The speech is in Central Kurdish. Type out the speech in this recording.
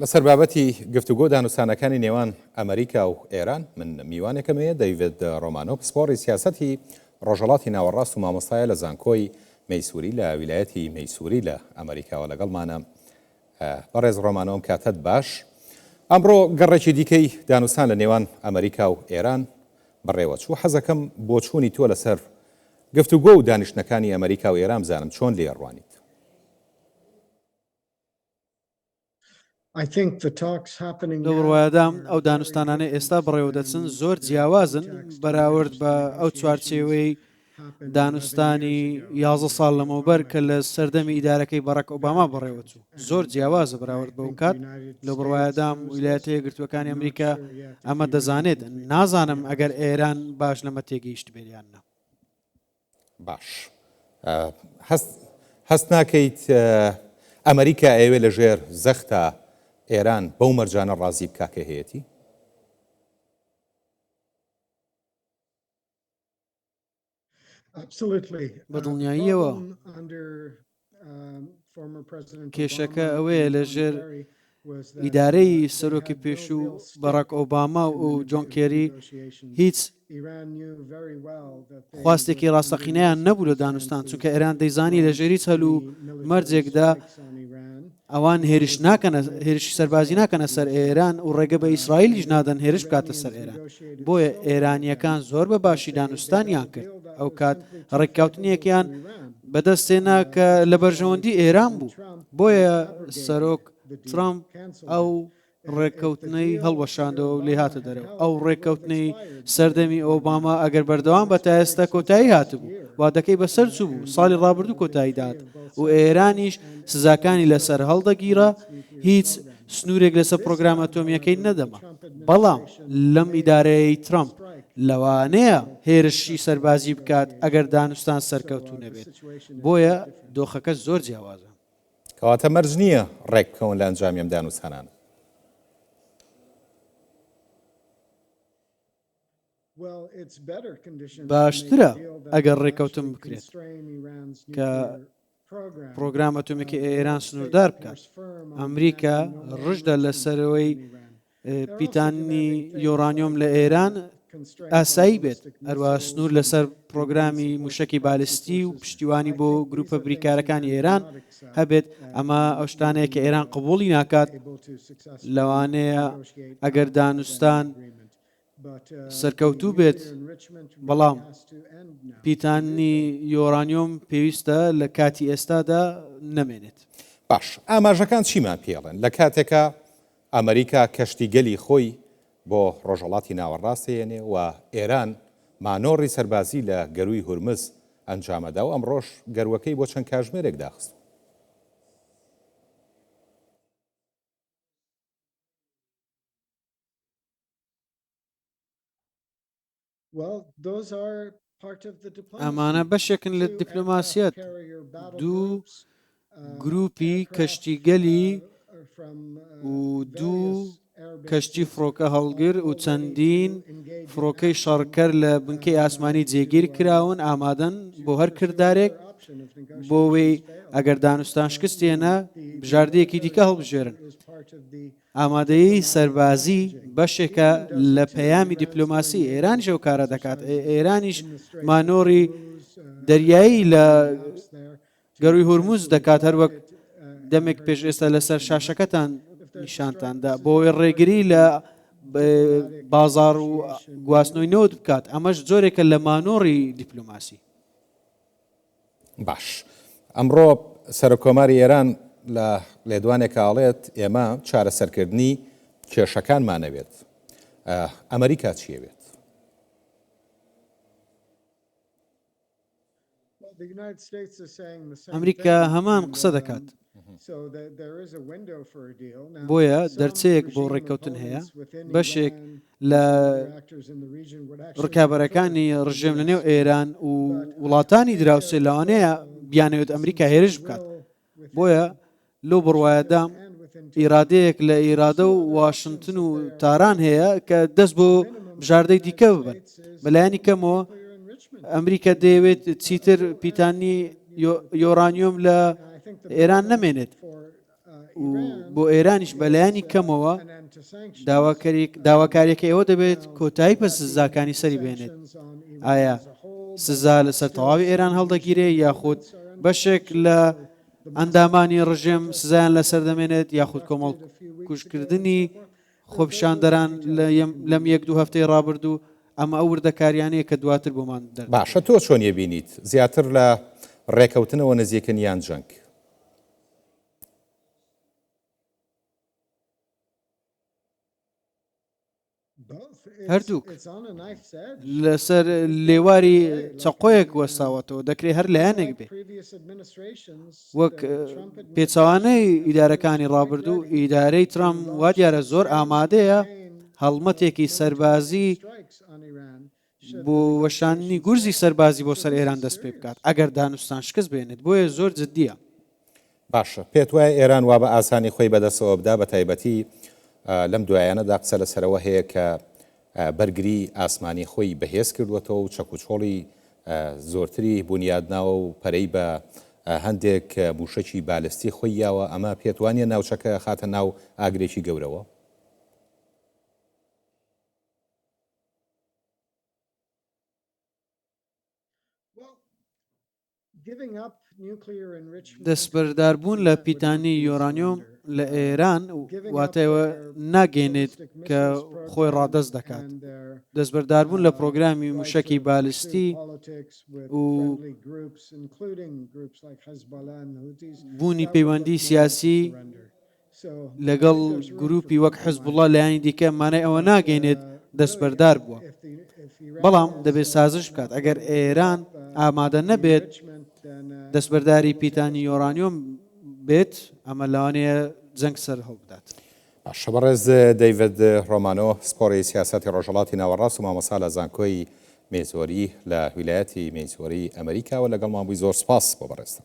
لەسەر بابەتی گفتوگۆ دانوستانەکانی نێوان ئەمریکا و ئێران من میوانێکمەیە دەیڤێت ڕۆمانۆ پسپۆڕی سیاسەتی ڕۆژهەڵاتی ناوەڕاست و مامۆستایە لە زانکۆی مەیسوری لە ویلایەتی مەیسوری لە ئەمریکاوە لەگەڵمانە. بەڕێز ڕۆمانۆم کاتت باش. ئەمڕۆ گەڕێکی دیکەی دانوستان لە نێوان ئەمریکا و ئێران بەڕێوە چوو. حەزەکەم بۆ چوونی تۆ لەسەر گفتوگۆ و دانیشتنەکانی ئەمریکا و ئێران بزانم چۆن لێڕوانیت. لە بڕوایەدام ئەو دانوستانانە ئێستا بڕێوە دەچن زۆر جیاوازن بەراورد بە ئەو چوارچێوەی دانوستانی 11 ساڵ لەمەوبەر کە لە سەردەمی ئیدارەکەی بەڕاک ئۆباما بڕێوە چوو. زۆر جیاوازە بەراورد بەو کات. لە بڕوایەدام ویلایەتە یەکگرتووەکانی ئەمریکا ئەمە دەزانێت. نازانم ئەگەر ئێران باش لەمە تێگەیشت بێریانە. باش هەست ناکەیت ئەمریکا ئەوێ لە ژێر زەختە ئێران بەو مەرجانە ڕازی بکا کە هەیەی؟ بەدڵنیاییەوە کێشەکە ئەوەیە لە ژێر ئیدارەی سەرۆکی پێشوو بەڕاک ئۆباما و جۆن کێری هیچ خواستێکی ڕاستەقینەیان نەبوو لە دانوستان، چونکە ئێران دەیزانی لە ژێری هەلوو مەرجێکدا ئەوان هێرشی سەربازی ناکەنە سەر ئێران و ڕێگە بە ئیسرائیلیش نادەن هێرش بکاتە سەر ئێران. بۆیە ئێرانیەکان زۆر بە باشی دانوستانیان کرد. ئەو کات ڕێککەوتنیەکیان بەدەستێنا کە لە بەرژەوەندی ئێران بوو. بۆیە سەرۆک ترامپ ئەو ڕێککەوتنەی هەڵوەشاندەوە و لێ هاتە دەرەوە. ئەو ڕێککەوتنەی سەردەمی ئۆباما ئەگەر بەردەوام بە تا ئێستا کۆتایی هاتبوو، وادەکەی بەسەر چوو بوو. ساڵی ڕابردوو کۆتایی دات و ئێرانیش سزاکانی لەسەر هەڵدەگیرە، هیچ سنوورێک لەسەر پرۆگرام ئەتۆمیەکەی نەدەما. بەڵام لەم ئیدارەیەی ترامپ لەوانەیە هێرشی سەربازی بکات ئەگەر دانوستان سەرکەوتوو نەبێت. بۆیە دۆخەکە زۆر جیاوازە. کەواتە مەرج نییە ڕێک بکەون لە ئەنجامیم دانوستانان. باشترە ئەگەر ڕێکەوتن بکرێت کە پرۆگرام ئەتۆمیەکەی ئێران سنووردار بکات. ئەمریکا ڕژدە لەسەرەوەی پیتانی یۆرانیۆم لە ئێران ئاسایی بێت، هەروە سنوور لەسەر پرۆگرامی موشکی بالستی و پشتیوانی بۆ گروپە بریکارەکانی ئێران هەبێت. ئەمە ئەو شتانەیە کە ئێران قبوڵی ناکات. لەوانەیە ئەگەر دانوستان سەرکەوتوو بێت، بەڵام پیتانی یۆرانیۆم پێویستە لە کاتی ئێستادا نەمێنێت. باش، ئاماژەکان چیمان پێڵێن لە کاتێکە ئەمریکا کەشتیگەلی خۆی بۆ ڕۆژهەڵاتی ناوەڕاستێنێ و ئێران مانۆڕی سەربازی لە گەروی هورمز ئەنجامەدا و ئەمڕۆژ گەروەکەی بۆ چەند کاتژمێرێک داخست؟ ئەمانە بەشێکن لە دیپلۆماسیەت. دوو گروپی کەشتیگەلی و دوو کەشتی فڕۆکە هەڵگر و چەندین فڕۆکەی شەڕکەر لە بنکەی ئاسمانی جێگیر کراون ئامادەن بۆ هەر کردارێک بۆ وێی ئەگەر دانوستان شکستێنە بژاردەیەکی دیکە هەڵبژێرن. ئامادەیی سەربازی بەشێکە لە پەیامی دیپلۆماسی. ئێرانیش ئەو کارە دەکات. ئێرانیش مانۆڕی دەریایی لە گەروی هورموز دەکات، هەروەک دەمێک پێش ئێستا لەسەر شاشەکەتان نیشانتاندا بۆی ڕێگری لە بازار و گواستنەوەی نەوت بکات. ئەمەش جۆرێکە لە مانۆڕی دیپلۆماسی. باش، ئەمڕۆ سەرۆکۆماری ئێران لە لێدوانێک ئاڵێت ئێمە چارەسەرکردنی کێشەکانمانەوێت. ئەمریکا چیەوێت؟ ئەمریکا هەمان قسە دەکات. بۆیە دەرچەیەک بۆ ڕێککەوتن هەیە. بەشێک لە ڕکابەرەکانی ڕژێم لە نێو ئێران و وڵاتانی دراوسێ لەوانەیە بیانەوێت ئەمریکا هێرش بکات. بۆیە لەو بڕوایەدام ئیرادەیەک لە ئیرادە و واشنگتن و تاران هەیە کە دەست بۆ بژاردەی دیکە ببن. بەلایانی کەمەوە ئەمریکا دەیەوێت چیتر پیتانی یۆرانیۆم لە ئێران نەمێنێت. بۆ ئێرانیش بەلایانی کەمەوە داواکاریەکە ئەوە دەبێت کۆتایی بە سزاکانی سەری بێنێت. ئایا سزا لەسەر تەواوی ئێران هەڵدەگیرێ یاخود بەشێک لە ئەندامانی ڕژێم سزایان لەسەر دەمێنێت یاخود کۆمەڵ کوشکردنی خۆپیشاندەران لەم 1-2 هەفتەی ڕابردوو ئەمە ئەو وردەکاریانەیە کە دواتر بۆمان دەر. باشە تۆ چۆنیە بینیت زیاتر لە ڕێکەوتنەوە نزیکن یان جەنگ؟ هەردووک لەسەر لێواری چەقۆیەک وەستاوەتەوە دەکرێت هەر لایەنێک بێ وەک پێچەوانەی ئیدارەکانی ڕابردوو ئیدارەی ترامپ وا دیارە زۆر ئامادەیە هەڵمەتێکی سەربازی بۆ وەشانی گورزی سەربازی بۆ سەر ئێران دەست پێ بکات ئەگەر دانوستان شکست بێنێت بۆیە زۆر جددیە. باشە پێت وایە ئێران وا بە ئاسانی خۆی بەدەستەوە بدا بە تایبەتی لەم دوایانەدا قسە لەسەرەوە هەیە کە بەرگری ئاسمانی خۆی بەهێز کردوێتەوە و چەکوچۆڵی زۆرتری بنیادناوە و پەرەی بە هەندێک موشەکی بالستی خۆی یاوە ئەمە پێت وانیە ناوچەکە خاتە ناو ئاگرێکی گەورەوە؟ دەستبەرداربوون لە پیتانی یۆرانیۆم لە ئێران واتایەوە ناگەێنێت کە خۆی ڕادەست دەکات. دەستبەرداربوون لە پرۆگرامی موشەکی بالستی و بوونی پەیوەندی سیاسی لەگەڵ گروپی وەک حزبوڵڵا لایانی دیکە مانای ئەوە ناگەێنێت دەستبەردار بووە. بەڵام دەبێت سازش بکات ئەگەر ئێران ئامادە نەبێت دەستبەرداری پیتانی یۆرانیۆم بێت ئەمە لەوانەیە جەنگ سەر هەڵبدات. شەبەڕێز دەیڤد ڕۆمانۆ سپۆری سیاسەتی ڕۆژهەڵاتی ناوەڕاست و مامۆستا لە زانکۆی مێزۆری لە ویلایەتی مێزۆری ئەمریکاوە لەگەڵمان بووی زۆر سپاس بۆ بەڕێستە.